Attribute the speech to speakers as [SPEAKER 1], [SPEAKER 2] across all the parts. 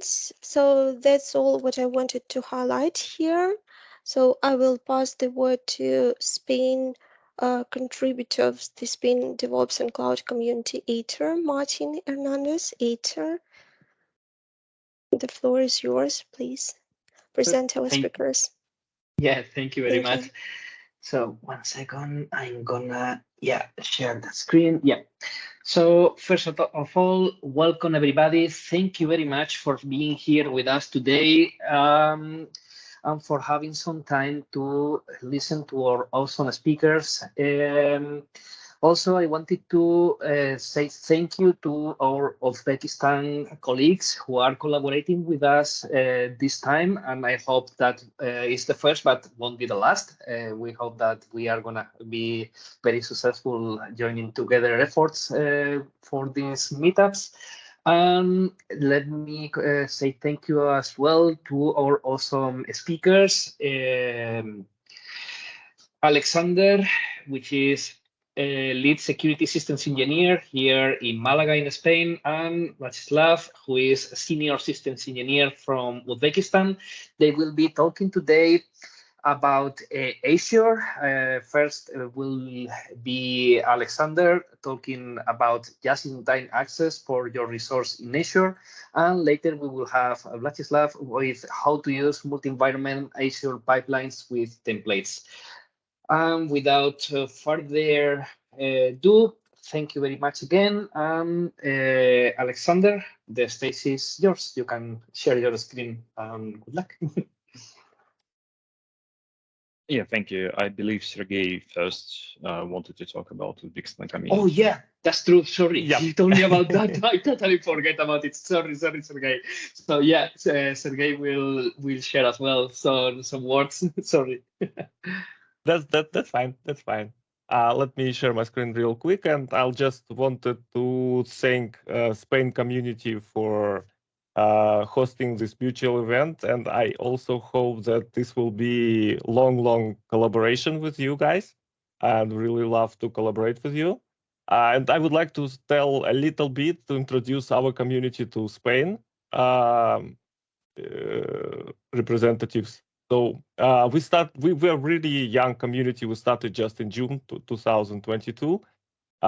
[SPEAKER 1] comments. So that's all what I wanted to highlight here. So I will pass the word to Spain contributor of the Spain DevOps and Cloud Community, ATER, Martin Hernandez. ATER, the floor is yours, please. Present our speakers.
[SPEAKER 2] Yeah, thank you very
[SPEAKER 1] Thank
[SPEAKER 2] much.
[SPEAKER 1] you.
[SPEAKER 2] So 1 second, I'm gonna, share the screen. Yeah. So first of all, welcome everybody. Thank you very much for being here with us today, and for having some time to listen to our awesome speakers. Also, I wanted to say thank you to our Uzbekistan colleagues who are collaborating with us this time, and I hope that it's the first, but won't be the last. We hope that we are gonna be very successful joining together efforts for these meetups. Let me say thank you as well to our awesome speakers. Alexander, which is a lead security systems engineer here in Malaga in Spain, and Vacislav, who is a senior systems engineer from Uzbekistan. They will be talking today about Azure. First will be Alexander talking about just-in-time access for your resource in Azure. And later we will have Vladislav with how to use multi-environment Azure pipelines with templates. And without further ado, thank you very much again. Alexander, the stage is yours. You can share your screen. Good luck.
[SPEAKER 3] Yeah, thank you. I believe Sergey first wanted to talk about Uzbekistan community.
[SPEAKER 2] Oh, yeah, that's true. Sorry.
[SPEAKER 3] Yeah.
[SPEAKER 2] You told me about that. I totally forget about it. Sorry, Sergey. So yeah, Sergey will share as well. So some words. Sorry.
[SPEAKER 4] That's fine. That's fine. Let me share my screen real quick, and I'll just wanted to thank Spain community for hosting this mutual event, and I also hope that this will be long collaboration with you guys, and really love to collaborate with you. And I would like to tell a little bit to introduce our community to Spain representatives. So we were really young community. We started just in June 2022.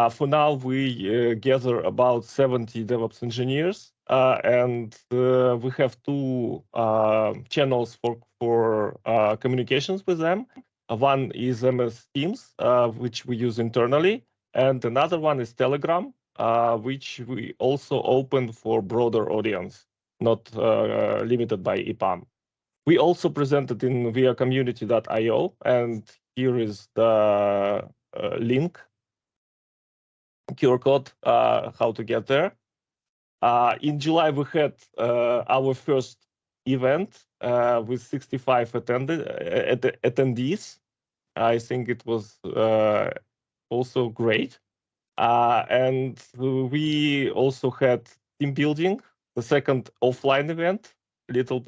[SPEAKER 4] For now, we gather about 70 DevOps engineers, and we have two channels for communications with them. One is MS Teams, which we use internally, and another one is Telegram, which we also open for broader audience, not limited by EPAM. We also presented in via community.io, and here is the link, QR code, how to get there. In July, we had our first event with 65 attendees. I think it was also great. And we also had team building, the second offline event, a little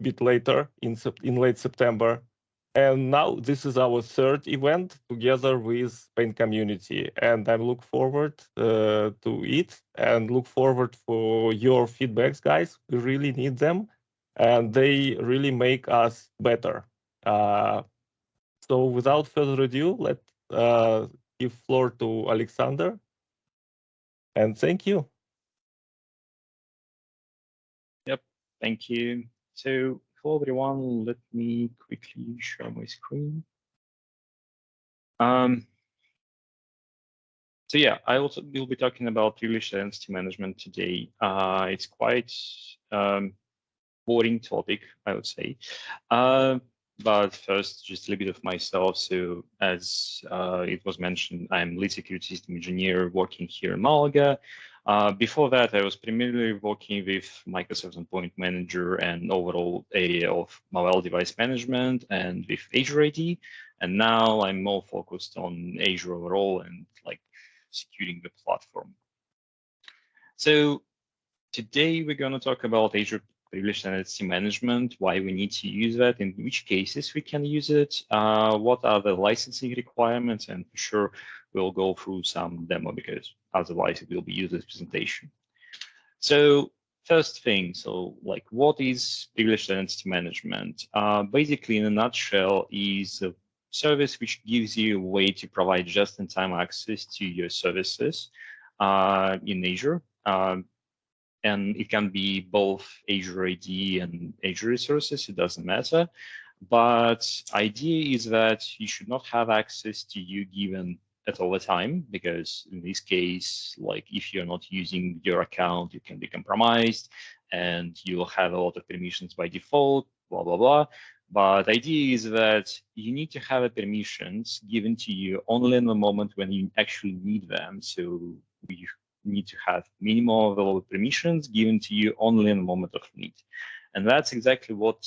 [SPEAKER 4] bit later in late September. And now this is our third event together with Spain community. And I look forward to it and look forward for your feedbacks, guys. We really need them. And they really make us better. So without further ado, let's give floor to Alexander. And thank you.
[SPEAKER 3] Yep, thank you. So for everyone, let me quickly share my screen. So yeah, I also will be talking about privileged identity management today. It's quite boring topic, I would say. But first, just a little bit of myself. So as it was mentioned, I'm lead security system engineer working here in Malaga. Before that, I was primarily working with Microsoft Endpoint Manager and overall area of mobile device management and with Azure AD. And now I'm more focused on Azure overall and like securing the platform. So today we're going to talk about Azure Privileged Identity Management, why we need to use that, in which cases we can use it, what are the licensing requirements, and for sure we'll go through some demo because otherwise it will be useless presentation. So first thing, so like what is privileged identity management? Basically, in a nutshell, is a service which gives you a way to provide just-in-time access to your services in Azure. And it can be both Azure AD and Azure resources, it doesn't matter. But idea is that you should not have access to you given at all the time, because in this case, like if you're not using your account, you can be compromised and you'll have a lot of permissions by default, blah, blah, blah. But the idea is that you need to have permissions given to you only in the moment when you actually need them. So we need to have minimal available permissions given to you only in the moment of need. And that's exactly what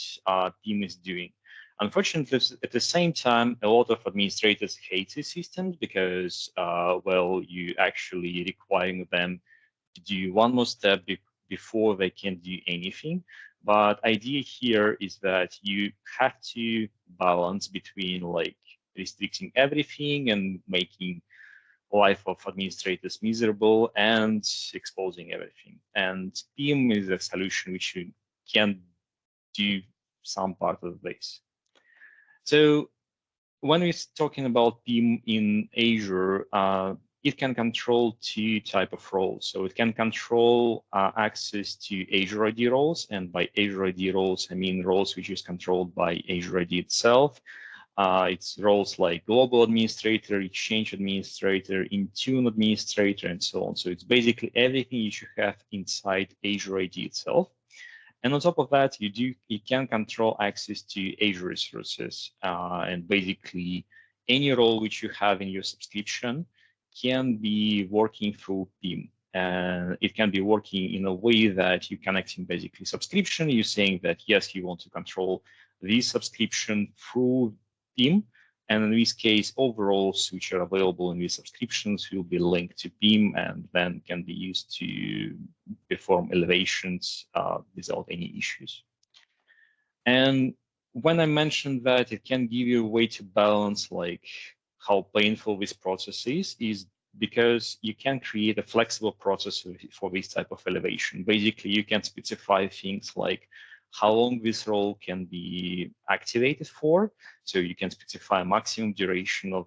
[SPEAKER 3] PIM is doing. Unfortunately, at the same time, a lot of administrators hate these systems because, well, you actually requiring them to do one more step before they can do anything. But idea here is that you have to balance between like restricting everything and making life of administrators miserable and exposing everything. And PIM is a solution which you can do some part of this. So when we're talking about PIM in Azure, it can control two types of roles. So it can control access to Azure AD roles, and by Azure AD roles, I mean roles which is controlled by Azure AD itself. It's roles like global administrator, exchange administrator, Intune administrator, and so on. So it's basically everything you should have inside Azure AD itself. And on top of that, you can control access to Azure resources, and basically any role which you have in your subscription can be working through PIM. And it can be working in a way that you're connecting basically subscription. You're saying that, yes, you want to control this subscription through PIM. And in this case, overalls which are available in these subscriptions will be linked to PIM and then can be used to perform elevations without any issues. And when I mentioned that it can give you a way to balance like how painful this process is because you can create a flexible process for this type of elevation. Basically, you can specify things like how long this role can be activated for. So you can specify a maximum duration of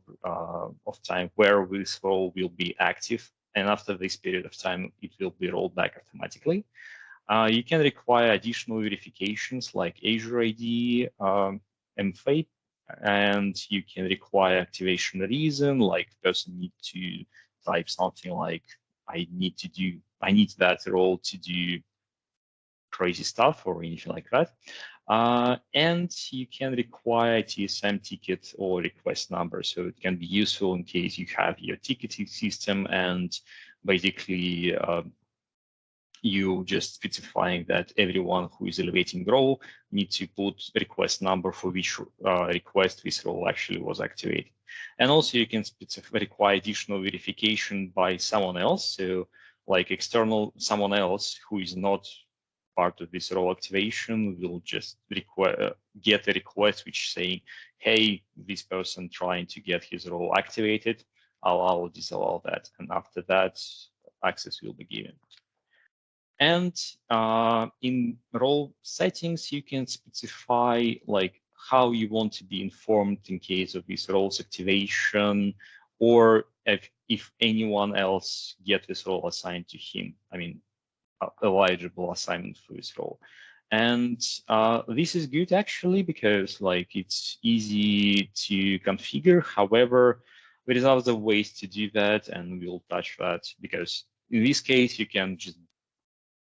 [SPEAKER 3] time where this role will be active. And after this period of time, it will be rolled back automatically. You can require additional verifications like Azure ID, MFA, and you can require activation reason, like the person need to type something like, I need that role to do crazy stuff or anything like that. And you can require a TSM ticket or request number. So it can be useful in case you have your ticketing system and basically you just specifying that everyone who is elevating role needs to put request number for which request this role actually was activated. And also you can require additional verification by someone else. So like external someone else who is not part of this role activation will just get a request which saying, hey, this person trying to get his role activated, allow or disallow that. And after that, access will be given. And in role settings, you can specify like how you want to be informed in case of this role's activation, or if anyone else get this role assigned to him. I mean, eligible assignment for this role. And this is good actually because like it's easy to configure. However, there is other ways to do that, and we'll touch that because in this case you can just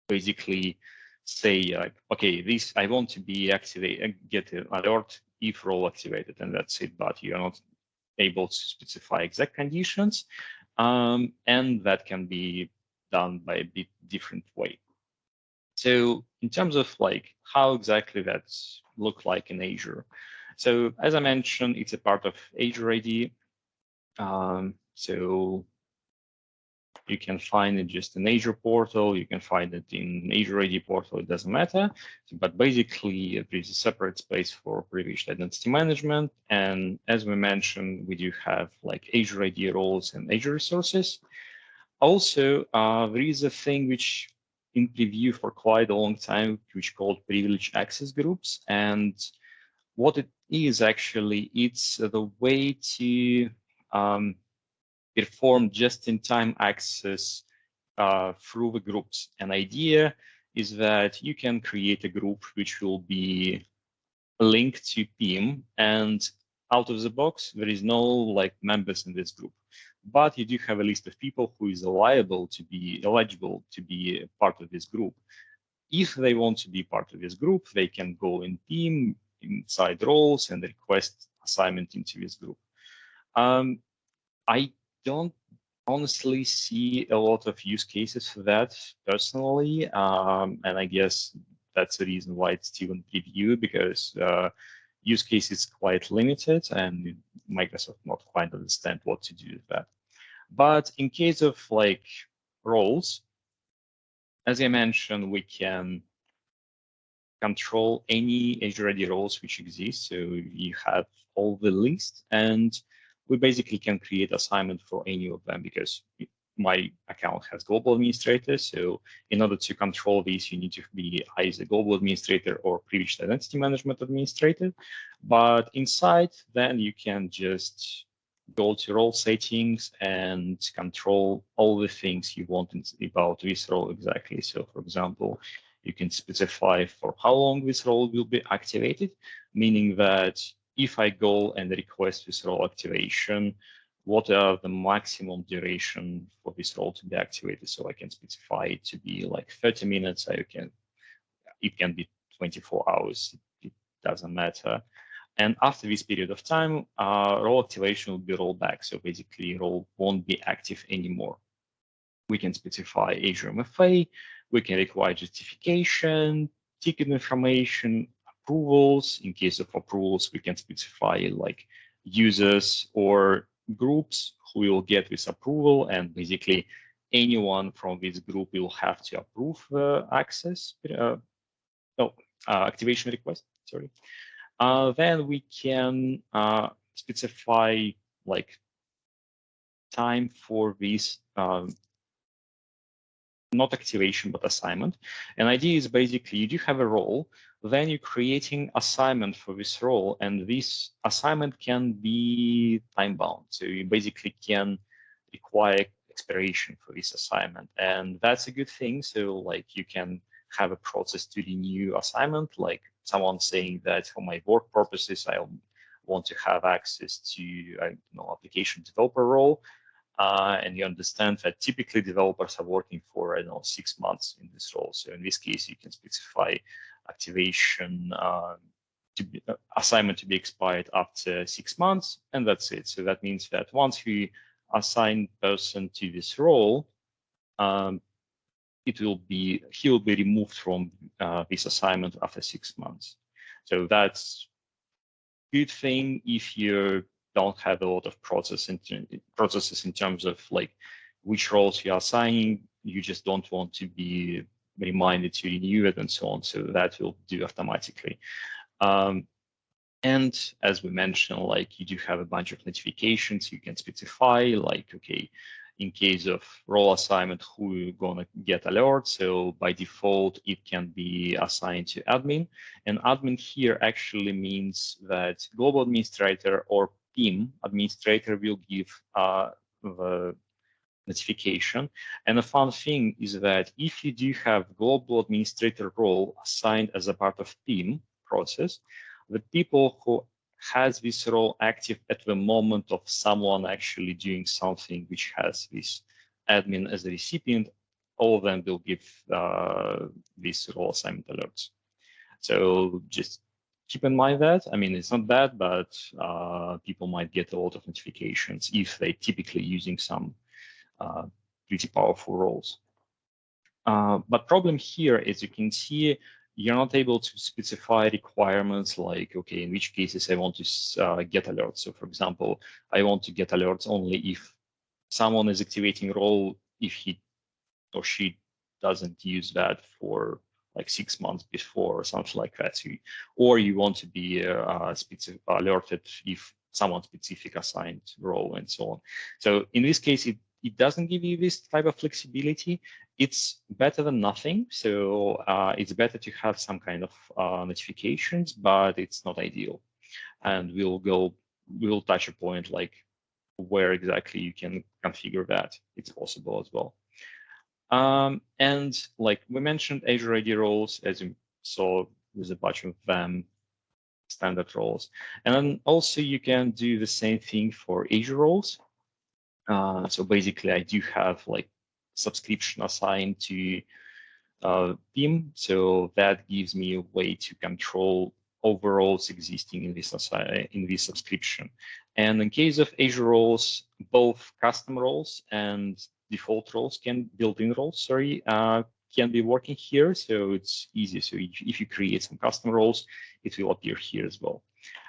[SPEAKER 3] basically say like, okay, this I want to be activated, get an alert if role activated, and that's it. But you're not able to specify exact conditions, and that can be done by a bit different way. So in terms of like how exactly that look like in Azure. So as I mentioned, it's a part of Azure AD. So you can find it just in Azure portal. You can find it in Azure AD portal. It doesn't matter. But basically, there is a separate space for privileged identity management. And as we mentioned, we do have like Azure AD roles and Azure resources. Also, there is a thing which in preview for quite a long time, which called privileged access groups. And what it is actually, it's the way to perform just-in-time access through the groups. An idea is that you can create a group which will be linked to PIM, and out of the box, there is no like members in this group. But you do have a list of people who is eligible to be part of this group. If they want to be part of this group, they can go in PIM inside roles and request assignment into this group. I don't honestly see a lot of use cases for that personally, and I guess that's the reason why it's still in preview, because use case is quite limited and Microsoft not quite understand what to do with that. But in case of like roles, as I mentioned, we can control any Azure AD roles which exist. So you have all the list, and we basically can create assignment for any of them, because my account has global administrator. So in order to control this, you need to be either global administrator or privileged identity management administrator. But inside, then you can just go to role settings and control all the things you want about this role exactly. So for example, you can specify for how long this role will be activated, meaning that if I go and request this role activation, what are the maximum duration for this role to be activated? So I can specify it to be like 30 minutes. It can be 24 hours. It doesn't matter. And after this period of time, role activation will be rolled back. So basically, role won't be active anymore. We can specify Azure MFA. We can require justification, ticket information, approvals. In case of approvals, we can specify like users or groups who will get this approval, and basically anyone from this group will have to approve access, activation request, sorry. Then we can specify like time for this not activation, but assignment. An idea is basically you do have a role, then you're creating assignment for this role, and this assignment can be time bound. So you basically can require expiration for this assignment, and that's a good thing. So like you can have a process to renew assignment, like someone saying that for my work purposes, I want to have access to application developer role. And you understand that typically developers are working for, 6 months in this role. So in this case, you can specify activation assignment to be expired after 6 months, and that's it. So that means that once we assign person to this role, he will be removed from this assignment after 6 months. So that's a good thing if you don't have a lot of processes in terms of like which roles you are assigning. You just don't want to be reminded to renew it and so on. So that will do automatically. And as we mentioned, like you do have a bunch of notifications you can specify, like, okay, in case of role assignment, who you're gonna get alerts. So by default, it can be assigned to admin. And admin here actually means that global administrator or PIM administrator will give the notification. And a fun thing is that if you do have global administrator role assigned as a part of PIM process, the people who has this role active at the moment of someone actually doing something which has this admin as a recipient, all of them will give this role assignment alerts. So just keep in mind that. I mean, it's not bad, but people might get a lot of notifications if they typically using some pretty powerful roles. But problem here is you can see you're not able to specify requirements like, okay, in which cases I want to get alerts. So for example, I want to get alerts only if someone is activating role, if he or she doesn't use that for like 6 months before or something like that. So or you want to be alerted if someone specific assigned role and so on. So in this case, it doesn't give you this type of flexibility, it's better than nothing. So it's better to have some kind of notifications, but it's not ideal. And we'll touch a point like where exactly you can configure that. It's possible as well. And like we mentioned, Azure AD roles, as you saw, there's a bunch of them, standard roles. And then also you can do the same thing for Azure roles. So basically, I do have like subscription assigned to PIM, so that gives me a way to control overalls existing in this subscription. And in case of Azure roles, both custom roles and default roles built-in roles, sorry, can be working here. So it's easy. So if you create some custom roles, it will appear here as well.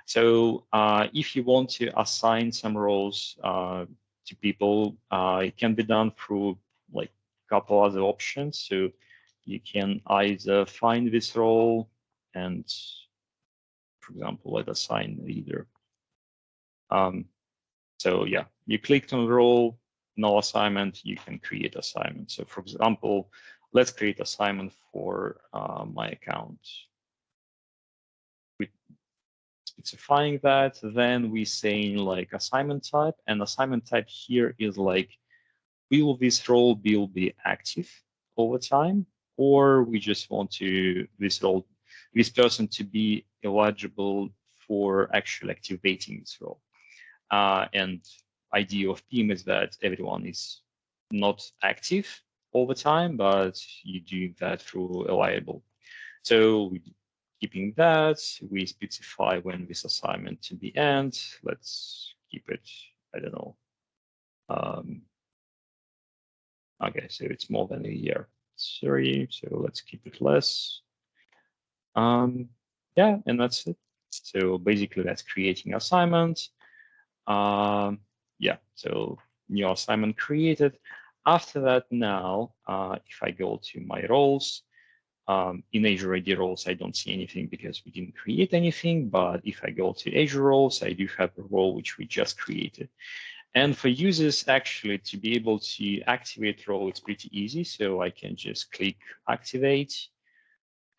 [SPEAKER 3] So if you want to assign some roles to people, it can be done through like a couple other options. So you can either find this role and, for example, let assign reader. So yeah, you clicked on the role, no assignment, you can create assignment. So for example, let's create assignment for my account. With specifying that, then we saying like assignment type, and assignment type here is like, will this role be active over time, or we just want this person to be eligible for actually activating this role. And idea of PIM is that everyone is not active all the time, but you do that through reliable. So keeping that, we specify when this assignment to be end. Let's keep it, I don't know. Okay, so it's more than a year. Sorry, so let's keep it less. Yeah, and that's it. So basically that's creating assignments. Yeah, so new assignment created. After that now, if I go to my roles, in Azure AD roles, I don't see anything because we didn't create anything. But if I go to Azure roles, I do have a role which we just created. And for users actually to be able to activate role, it's pretty easy. So I can just click activate.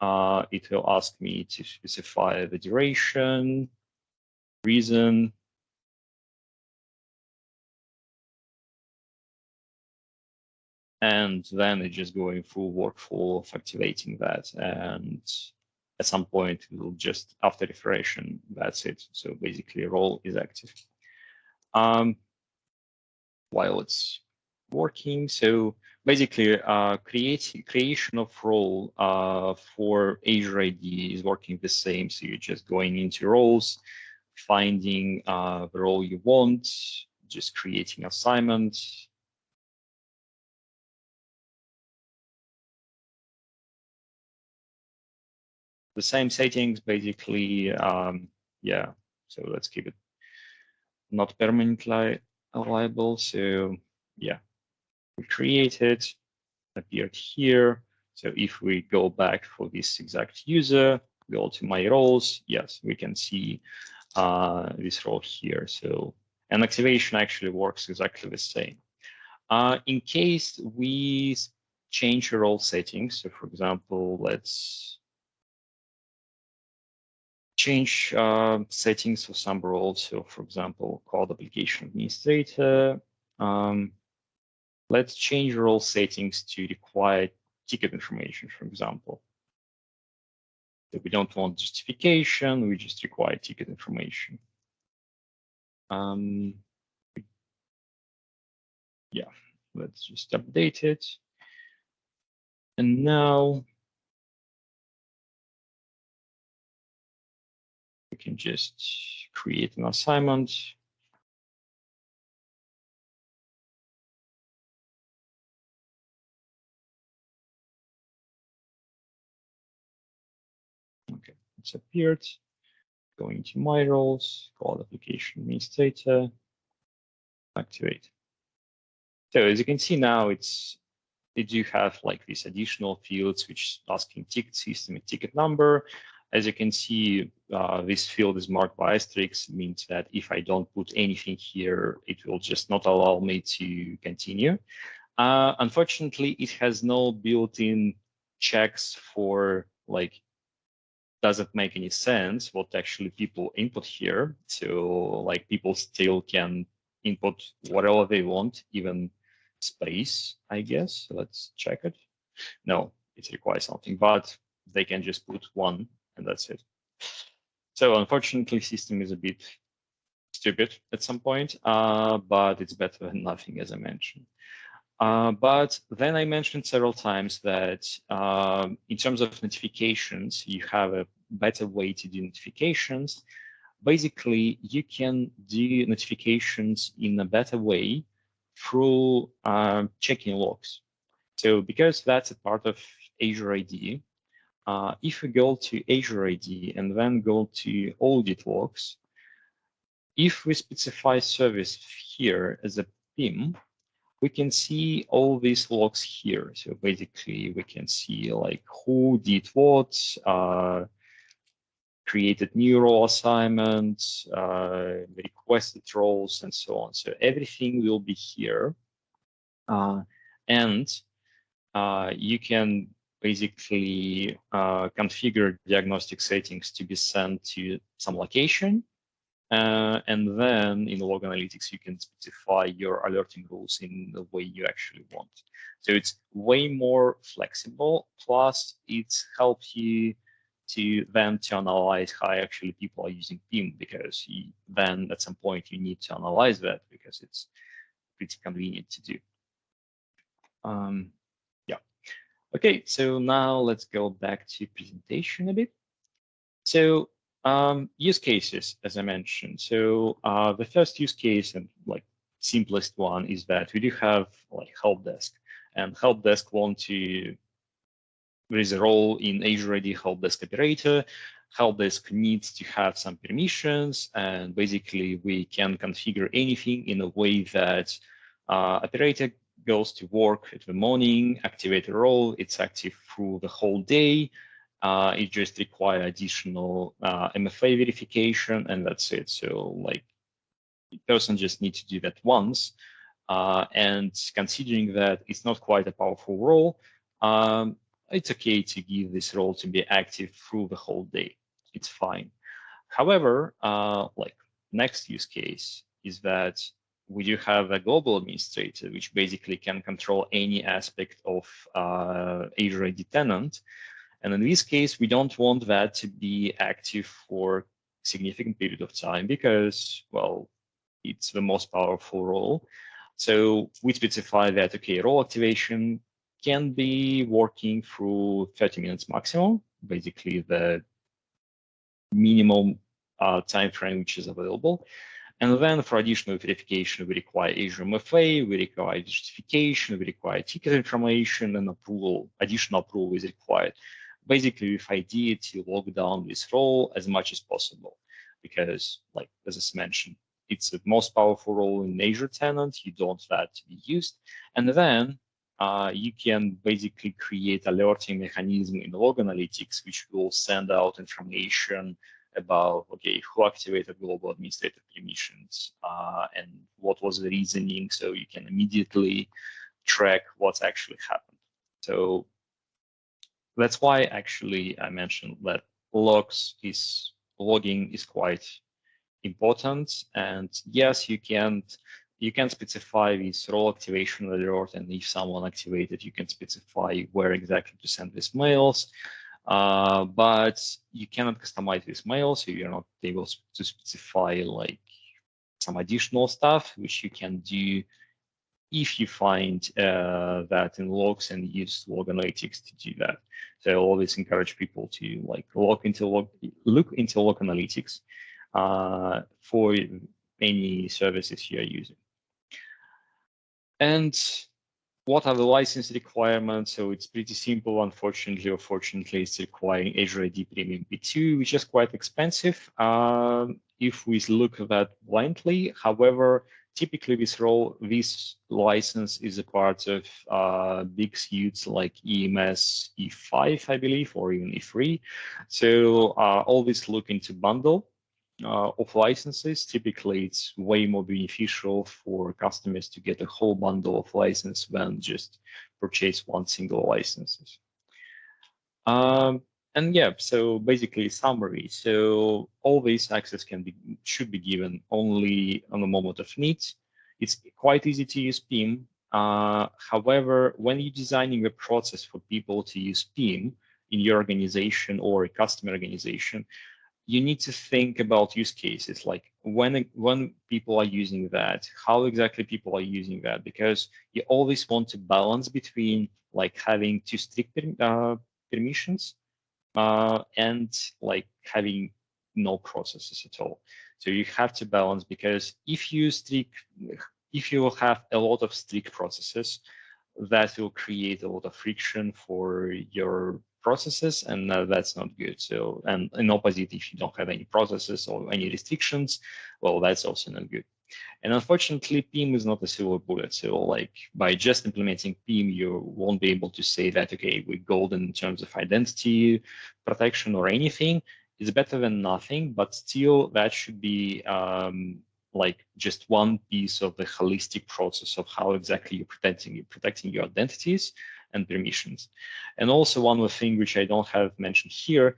[SPEAKER 3] It will ask me to specify the duration, reason, and then it's just going through workflow of activating that. And at some point, it will just, after refreshing, that's it. So basically, role is active. While it's working, so basically, creation of role for Azure AD is working the same. So you're just going into roles, finding the role you want, just creating assignment. The same settings, basically, yeah. So let's keep it not permanently reliable. So yeah, we created, appeared here. So if we go back for this exact user, go to my roles, yes, we can see this role here. So, and activation actually works exactly the same. In case we change role settings, so for example, let's change settings for some roles. So for example, cloud application administrator. Let's change role settings to require ticket information, for example. So we don't want justification, we just require ticket information. Yeah, let's just update it. And now we can just create an assignment. Okay, it's appeared. Going to my roles, cloud application administrator, activate. So as you can see now, they do have like these additional fields which asking ticket system and ticket number. as you can see, this field is marked by asterisk, means that if I don't put anything here, it will just not allow me to continue. Unfortunately, it has no built-in checks for like, does it make any sense what actually people input here? So like people still can input whatever they want, even space, I guess. Let's check it. No, it requires something, but they can just put one and that's it. So unfortunately, system is a bit stupid at some point, but it's better than nothing, as I mentioned. But then I mentioned several times that in terms of notifications, you have a better way to do notifications. Basically, you can do notifications in a better way through checking logs. So because that's a part of Azure AD, if we go to Azure AD and then go to audit logs, if we specify service here as a PIM, we can see all these logs here. So basically, we can see like who did what, created new role assignments, requested roles, and so on. So everything will be here. And you can basically configure diagnostic settings to be sent to some location. And then in log analytics, you can specify your alerting rules in the way you actually want. So it's way more flexible. Plus, it helps you to analyze how actually people are using PIM, because then at some point you need to analyze that because it's pretty convenient to do. Yeah. Okay, so now let's go back to presentation a bit. So use cases, as I mentioned. So the first use case and like simplest one is that we do have like help desk, and help desk there is a role in Azure AD help desk operator. Help desk needs to have some permissions, and basically we can configure anything in a way that operator goes to work at the morning, activate a role, it's active through the whole day. It just requires additional MFA verification, and that's it. So like the person just needs to do that once. And considering that it's not quite a powerful role, it's okay to give this role to be active through the whole day. It's fine. However, like next use case is that we do have a global administrator, which basically can control any aspect of Azure AD tenant. And in this case, we don't want that to be active for a significant period of time because, well, it's the most powerful role. So we specify that, okay, role activation can be working through 30 minutes maximum, basically the minimum time frame which is available. And then for additional verification, we require Azure MFA, we require justification, we require ticket information, and approval, additional approval is required. Basically, with idea to lock down this role as much as possible, because, like as I mentioned, it's the most powerful role in Azure tenant. You don't want that to be used, and then you can basically create alerting mechanism in log analytics, which will send out information about, okay, who activated global administrator permissions and what was the reasoning, so you can immediately track what's actually happened. So that's why actually I mentioned that logging is quite important. And yes, you can specify this role activation alert, and if someone activated, you can specify where exactly to send these mails. But you cannot customize these mails, so you're not able to specify like some additional stuff, which you can do if you find that in logs and use log analytics to do that. So I always encourage people to like look into log analytics for any services you're using. And what are the license requirements? So it's pretty simple. Unfortunately or fortunately, it's requiring Azure AD Premium V2, which is quite expensive if we look at that blindly. However, typically this license is a part of big suites like EMS E5, I believe, or even E3. So always look into bundle of licenses. Typically, it's way more beneficial for customers to get a whole bundle of license than just purchase one single license. And yeah, so basically summary. So always access should be given only on the moment of need. It's quite easy to use PIM. However, when you're designing a process for people to use PIM in your organization or a customer organization, you need to think about use cases, like when people are using that, how exactly people are using that, because you always want to balance between like having too strict permissions and like having no processes at all. So you have to balance, because if you have a lot of strict processes, that will create a lot of friction for your processes, and that's not good. So, and in opposite, if you don't have any processes or any restrictions, well, that's also not good. And unfortunately, PIM is not a silver bullet. So like by just implementing PIM, you won't be able to say that, okay, we're golden in terms of identity protection or anything. It's better than nothing, but still that should be like just one piece of the holistic process of how exactly you're protecting your identities and permissions. And also one more thing which I don't have mentioned here,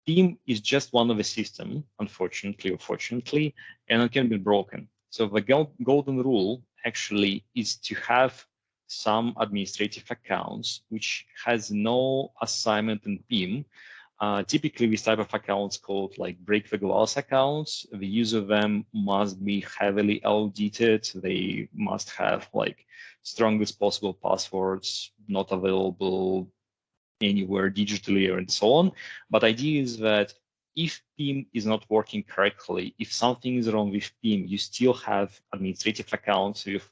[SPEAKER 3] PIM is just one of the system, unfortunately or fortunately, and it can be broken. So the golden rule actually is to have some administrative accounts which has no assignment in PIM. Typically, this type of accounts called like break the glass accounts. The use of them must be heavily audited. They must have like strongest possible passwords, not available anywhere digitally and so on. But idea is that if PIM is not working correctly, if something is wrong with PIM, you still have administrative accounts with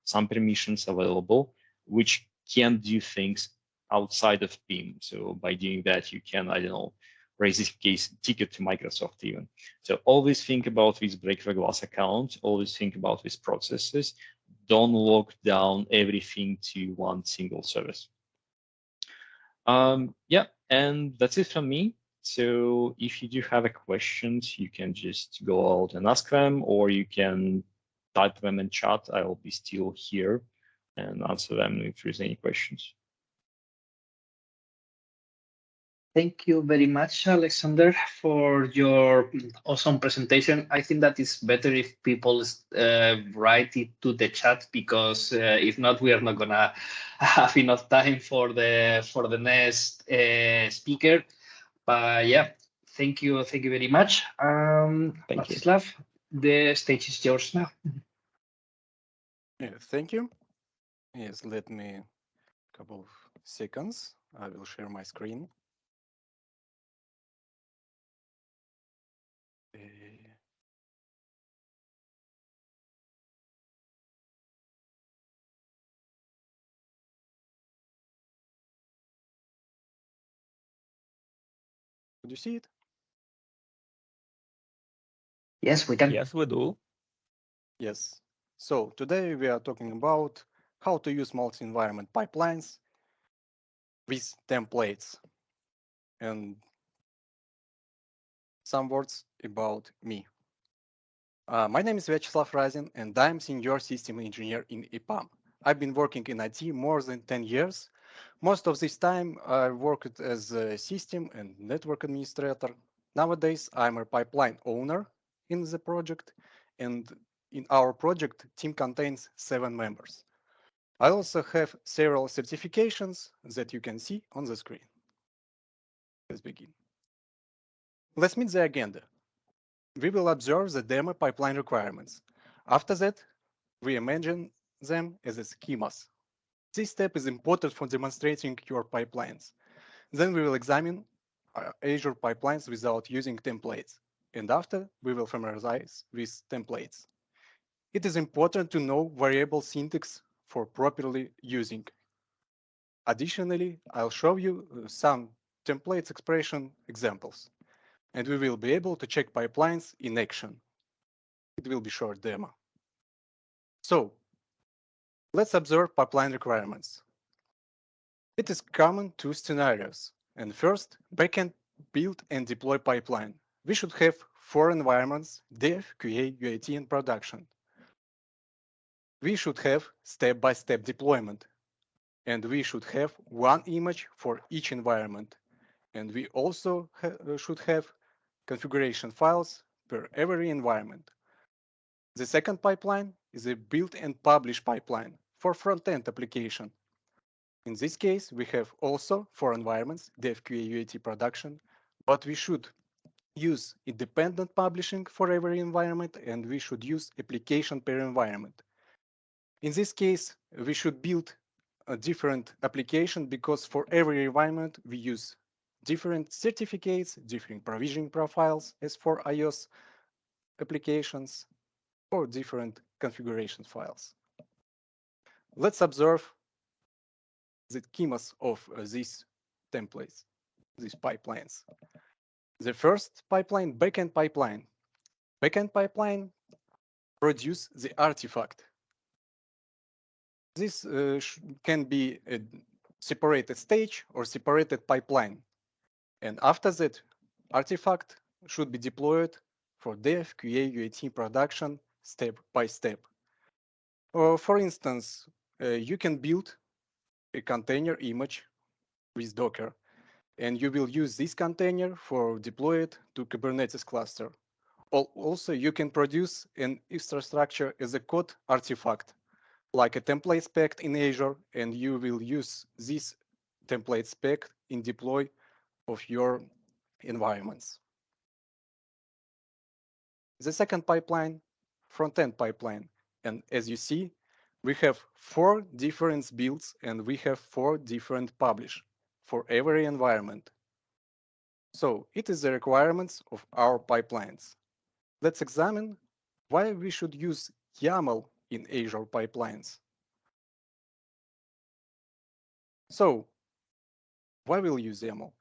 [SPEAKER 3] some permissions available, which can do things outside of PIM. So by doing that, you can, I don't know, raise this case ticket to Microsoft even. So always think about this break the glass account, always think about these processes. Don't lock down everything to one single service. Yeah, and that's it from me. So if you do have a questions, you can just go out and ask them, or you can type them in chat. I will be still here and answer them if there's any questions.
[SPEAKER 2] Thank you very much, Alexander, for your awesome presentation. I think that it's better if people write it to the chat, because if not, we are not gonna have enough time for the next speaker. But yeah, thank you very much. Vladislav, the stage is yours now.
[SPEAKER 5] Yeah, thank you. Yes, let me a couple of seconds. I will share my screen. Could you see it?
[SPEAKER 2] Yes, we can.
[SPEAKER 4] Yes, we do.
[SPEAKER 5] Yes. So today we are talking about how to use multi-environment pipelines with templates. And some words about me. My name is Vyacheslav Razin, and I'm Senior System Engineer in EPAM. I've been working in IT more than 10 years. Most of this time, I worked as a system and network administrator. Nowadays, I'm a pipeline owner in the project, and in our project, team contains 7 members. I also have several certifications that you can see on the screen. Let's begin. Let's meet the agenda. We will observe the demo pipeline requirements. After that, we imagine them as schemas. This step is important for demonstrating your pipelines. Then we will examine Azure pipelines without using templates. And after, we will familiarize with templates. It is important to know variable syntax for properly using. Additionally, I'll show you some templates expression examples. And we will be able to check pipelines in action. It will be short demo. So let's observe pipeline requirements. It is common two scenarios. And first, backend build and deploy pipeline. We should have 4 environments: dev, QA, UAT, and production. We should have step-by-step deployment. And we should have one image for each environment. And we also should have configuration files per every environment. The second pipeline is a build and publish pipeline for front-end application. In this case, we have also 4 environments: dev, QA, UAT, production, but we should use independent publishing for every environment, and we should use application per environment. In this case, we should build a different application because for every environment we use different certificates, different provisioning profiles as for iOS applications, or different configuration files. Let's observe the schemas of these templates, these pipelines. The first pipeline, backend pipeline. Backend pipeline produce the artifact. This can be a separated stage or separated pipeline. And after that, artifact should be deployed for dev, QA, UAT, production, step by step. For instance, you can build a container image with Docker, and you will use this container for deploy it to Kubernetes cluster. Also, you can produce an infrastructure as a code artifact, like a template spec in Azure, and you will use this template spec in deploy of your environments. The second pipeline, front-end pipeline. And as you see, we have 4 different builds and we have 4 different publish for every environment. So it is the requirements of our pipelines. Let's examine why we should use YAML in Azure pipelines. So why we'll use YAML?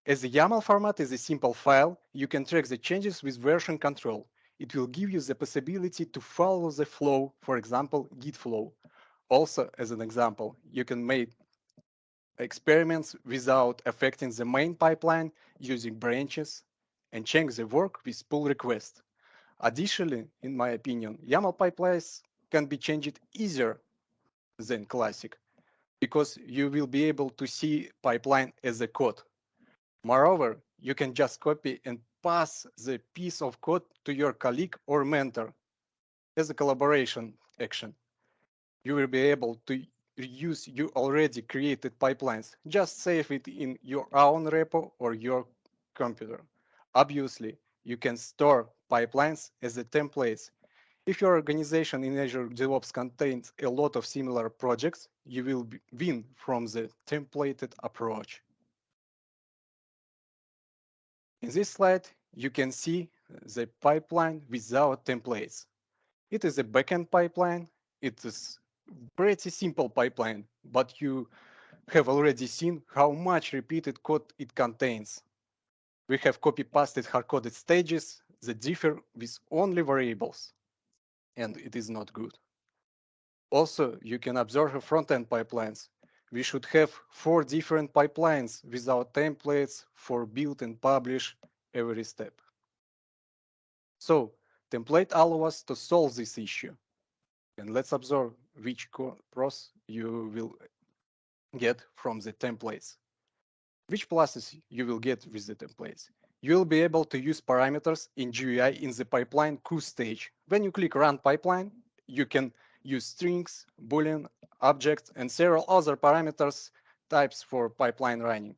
[SPEAKER 5] As the YAML format is a simple file, you can track the changes with version control. It will give you the possibility to follow the flow, for example, Git flow. Also, as an example, you can make experiments without affecting the main pipeline using branches and check the work with pull request. Additionally, in my opinion, YAML pipelines can be changed easier than classic because you will be able to see pipeline as a code. Moreover, you can just copy and pass the piece of code to your colleague or mentor as a collaboration action. You will be able to reuse your already created pipelines. Just save it in your own repo or your computer. Obviously, you can store pipelines as a templates. If your organization in Azure DevOps contains a lot of similar projects, you will win from the templated approach. In this slide, you can see the pipeline without templates. It is a backend pipeline. It is pretty simple pipeline, but you have already seen how much repeated code it contains. We have copy-pasted hard-coded stages that differ with only variables, and it is not good. Also, you can observe front-end pipelines. We should have 4 different pipelines without templates for build and publish every step. So, template allows us to solve this issue. And let's observe which pros you will get from the templates. Which pluses you will get with the templates? You will be able to use parameters in GUI in the pipeline queue stage. When you click Run Pipeline, you can use strings, Boolean, objects, and several other parameters types for pipeline running.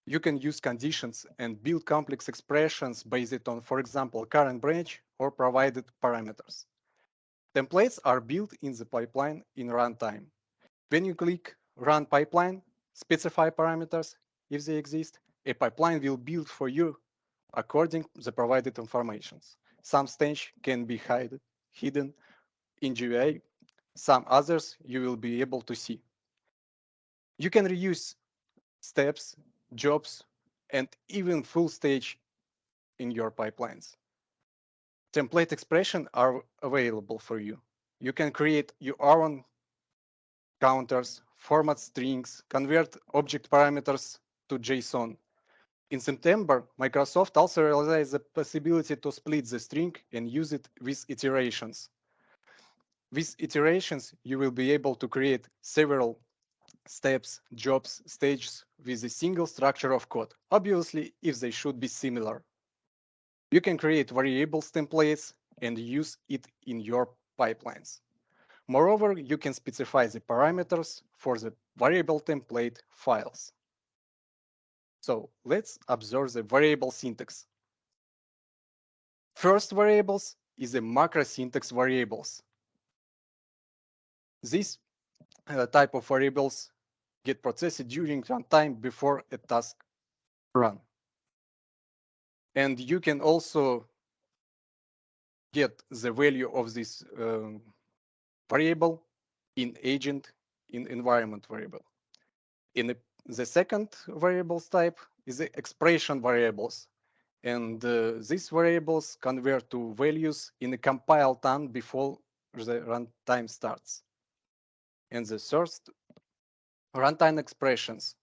[SPEAKER 5] You can use conditions and build complex expressions based on, for example, current branch or provided parameters. Templates are built in the pipeline in runtime. When you click Run Pipeline, specify parameters if they exist, a pipeline will build for you according to the provided informations. Some stage can be hidden in GUI, some others you will be able to see. You can reuse steps, jobs, and even full stage in your pipelines. Template expressions are available for you. you can create your own counters, format strings, convert object parameters to JSON. In September, Microsoft also realized the possibility to split the string and use it with iterations. With iterations, you will be able to create several steps, jobs, stages with a single structure of code, obviously if they should be similar. You can create variables templates and use it in your pipelines. Moreover, you can specify the parameters for the variable template files. So let's observe the variable syntax. First variables is the macro syntax variables. This type of variables get processed during runtime before a task run. And you can also get the value of this variable in agent in environment variable. In the second variables type is the expression variables. And these variables convert to values in a compile time before the runtime starts. And the third, runtime expressions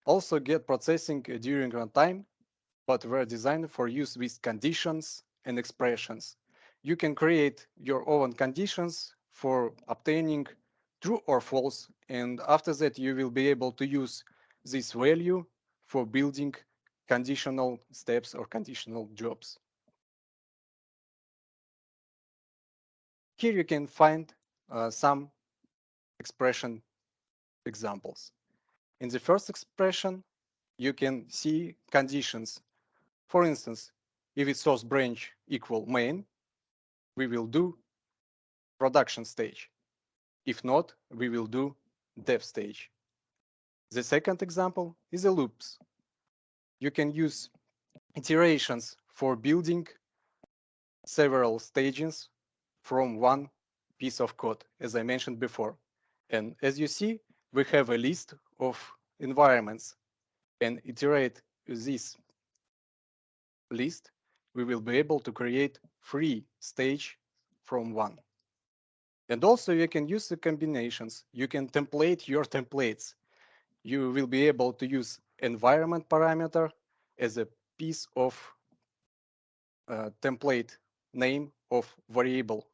[SPEAKER 5] also get processing during runtime, but were designed for use with conditions and expressions. You can create your own conditions for obtaining true or false, and after that you will be able to use this value for building conditional steps or conditional jobs. Here you can find some expression examples. In the first expression, you can see conditions. For instance, if its source branch equal main, we will do production stage. If not, we will do dev stage. The second example is the loops. You can use iterations for building several stages from one piece of code, as I mentioned before. And as you see, we have a list of environments, and iterate this list, we will be able to create 3 stage from one. And also you can use the combinations. You can template your templates. You will be able to use environment parameter as a piece of template name of variable.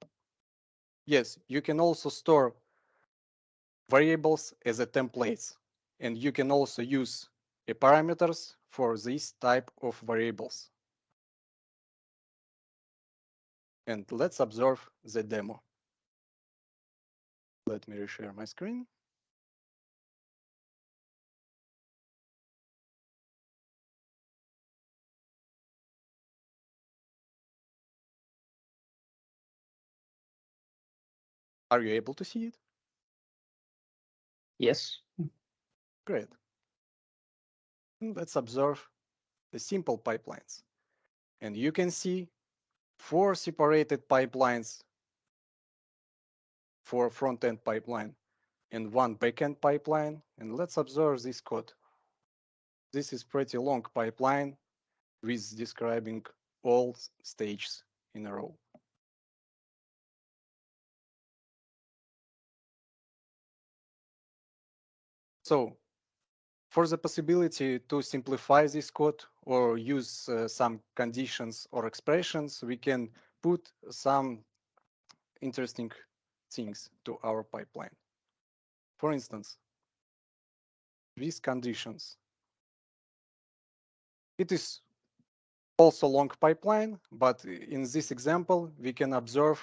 [SPEAKER 5] Yes, you can also store variables as a templates, and you can also use a parameters for this type of variables. And let's observe the demo. Let me reshare my screen. Are you able to see it?
[SPEAKER 2] Yes.
[SPEAKER 5] Great. Let's observe the simple pipelines. And you can see 4 separated pipelines for front-end pipeline and 1 back-end pipeline. And let's observe this code. This is pretty long pipeline with describing all stages in a row. So for the possibility to simplify this code or use some conditions or expressions, we can put some interesting things to our pipeline. For instance, these conditions. It is also long pipeline, but in this example, we can observe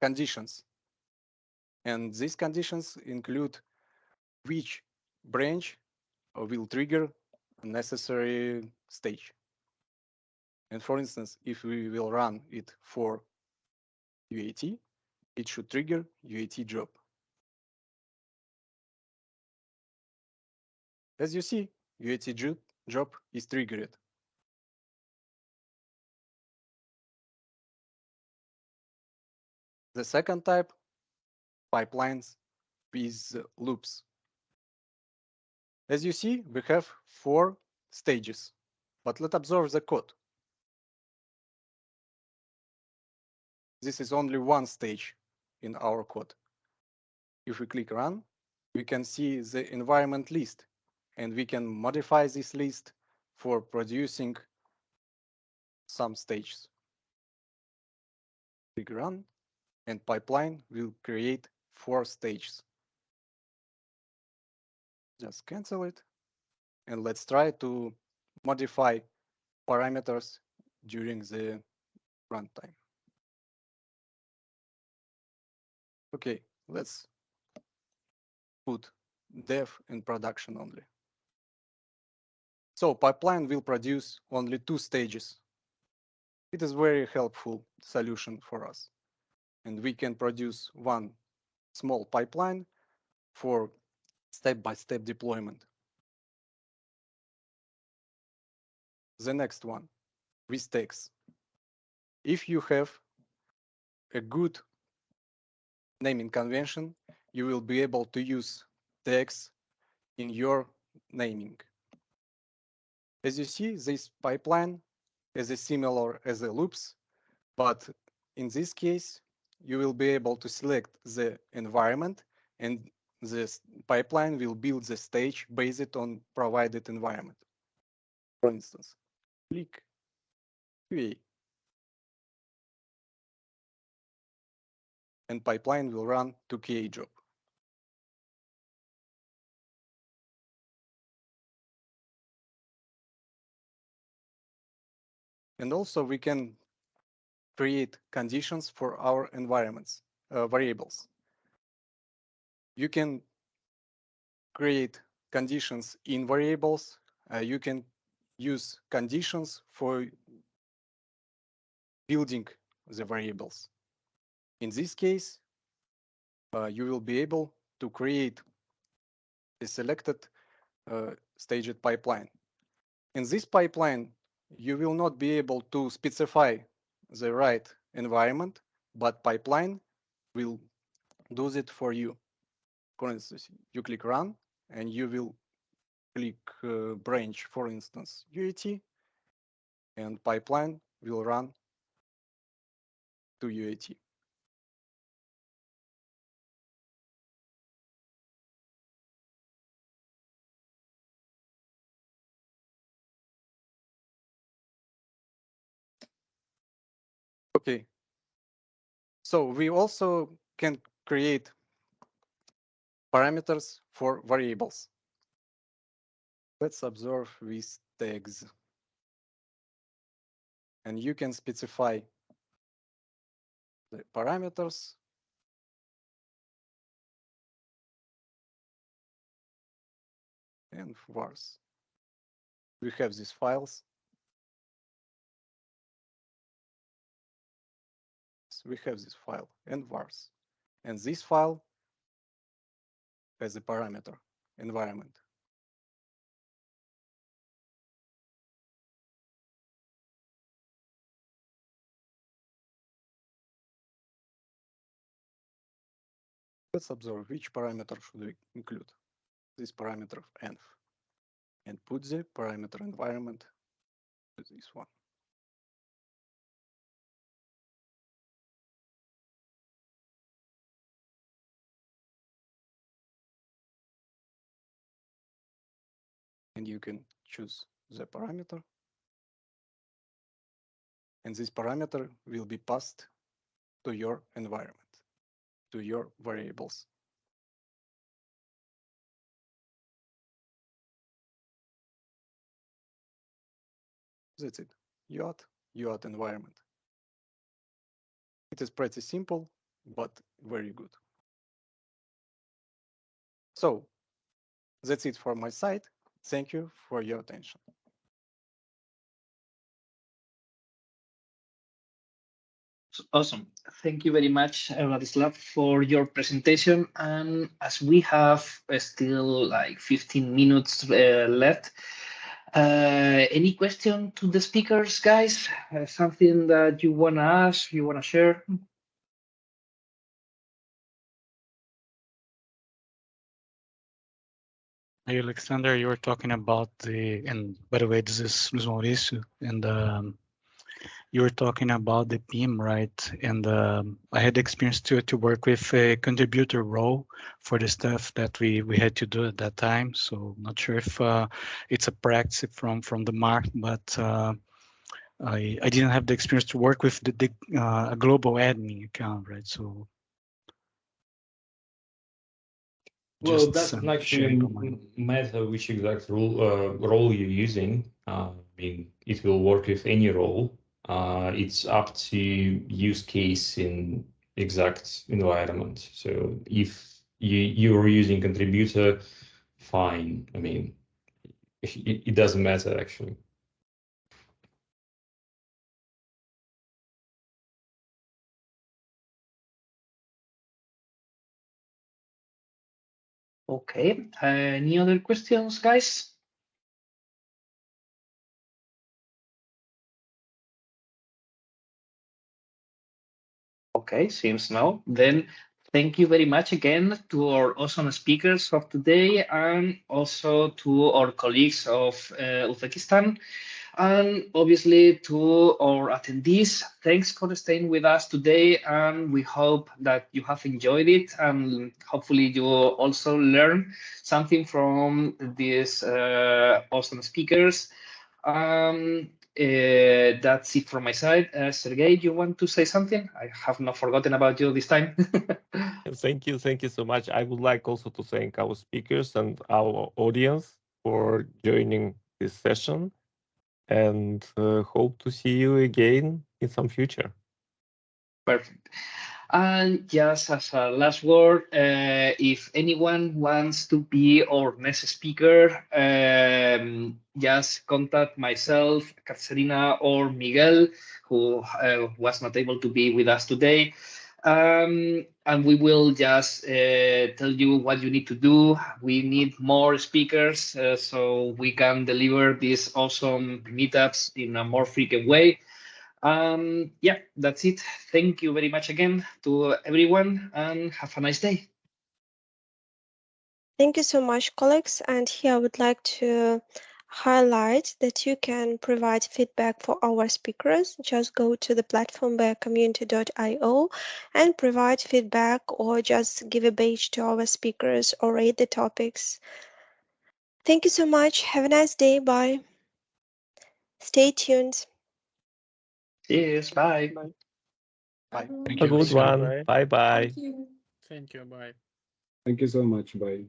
[SPEAKER 5] conditions. And these conditions include which branch will trigger a necessary stage. And for instance, if we will run it for UAT, it should trigger UAT job. As you see, UAT job is triggered. The second type, pipelines with loops. As you see, we have 4 stages, but let's observe the code. This is only one stage. in our code. If we click run, we can see the environment list, and we can modify this list for producing some stages. Click run, and pipeline will create 4 stages. Just cancel it, and let's try to modify parameters during the runtime. Okay, let's put dev in production only. So pipeline will produce only 2 stages. It is very helpful solution for us. And we can produce one small pipeline for step-by-step deployment. The next one, with tags. If you have a good naming convention, you will be able to use tags in your naming. As you see, this pipeline is similar as the loops, but in this case, you will be able to select the environment, and this pipeline will build the stage based on provided environment. For instance, click QA, and pipeline will run to QA job. And also we can create conditions for our environments, variables. You can create conditions in variables. You can use conditions for building the variables. In this case, you will be able to create a selected staged pipeline. In this pipeline, you will not be able to specify the right environment, but pipeline will do it for you. For instance, you click run, and you will click branch, for instance, UAT, and pipeline will run to UAT. Okay. So we also can create parameters for variables. Let's observe with tags. And you can specify the parameters and vars. We have these files. We have this file and vars. And this file has a parameter environment. Let's observe which parameter should we include. This parameter of env, and put the parameter environment to this one. And you can choose the parameter. And this parameter will be passed to your environment, to your variables. That's it. UAT environment. It is pretty simple, but very good. So that's it for my side. Thank you for your attention.
[SPEAKER 2] Awesome. Thank you very much, Vladislav, for your presentation. And as we have still like 15 minutes left, any question to the speakers, guys? Something that you want to ask, you want to share?
[SPEAKER 6] Hey, Alexander, you were talking about and by the way, this is Luis Mauricio, and you were talking about the PIM, right? And I had the experience to work with a contributor role for the stuff that we had to do at that time. So not sure if it's a practice from the market, but I didn't have the experience to work with the a global admin account, right? So
[SPEAKER 3] Well,
[SPEAKER 6] just
[SPEAKER 3] doesn't
[SPEAKER 6] some sharing
[SPEAKER 3] actually
[SPEAKER 6] from my end.
[SPEAKER 3] matter which exact role you're using. I mean, it will work with any role. It's up to use case in exact environment. So if you're using contributor, fine. I mean, it doesn't matter actually.
[SPEAKER 2] Okay. Any other questions, guys? Okay, seems no. Then thank you very much again to our awesome speakers of today and also to our colleagues of Uzbekistan. And obviously to our attendees, thanks for staying with us today. And we hope that you have enjoyed it and hopefully you also learn something from these awesome speakers. That's it from my side. Sergey, you want to say something? I have not forgotten about you this time.
[SPEAKER 4] Thank you so much. I would like also to thank our speakers and our audience for joining this session, and hope to see you again in some future.
[SPEAKER 2] Perfect. And just as a last word, if anyone wants to be our next speaker, just contact myself, Katerina, or Miguel, who was not able to be with us today. And we will just tell you what you need to do. We need more speakers so we can deliver these awesome meetups in a more frequent way. Yeah, that's it. Thank you very much again to everyone and have a nice day.
[SPEAKER 1] Thank you so much, colleagues. And here I would like to highlight that you can provide feedback for our speakers. Just go to the platform by community.io and provide feedback, or just give a badge to our speakers or rate the topics. Thank you so much. Have a nice day. Bye. Stay tuned.
[SPEAKER 2] Cheers. Bye.
[SPEAKER 5] Bye.
[SPEAKER 6] Thank
[SPEAKER 4] A
[SPEAKER 6] you,
[SPEAKER 4] good
[SPEAKER 6] Alexander.
[SPEAKER 4] one. Bye bye.
[SPEAKER 6] Thank you. Bye.
[SPEAKER 7] Thank you so much. Bye.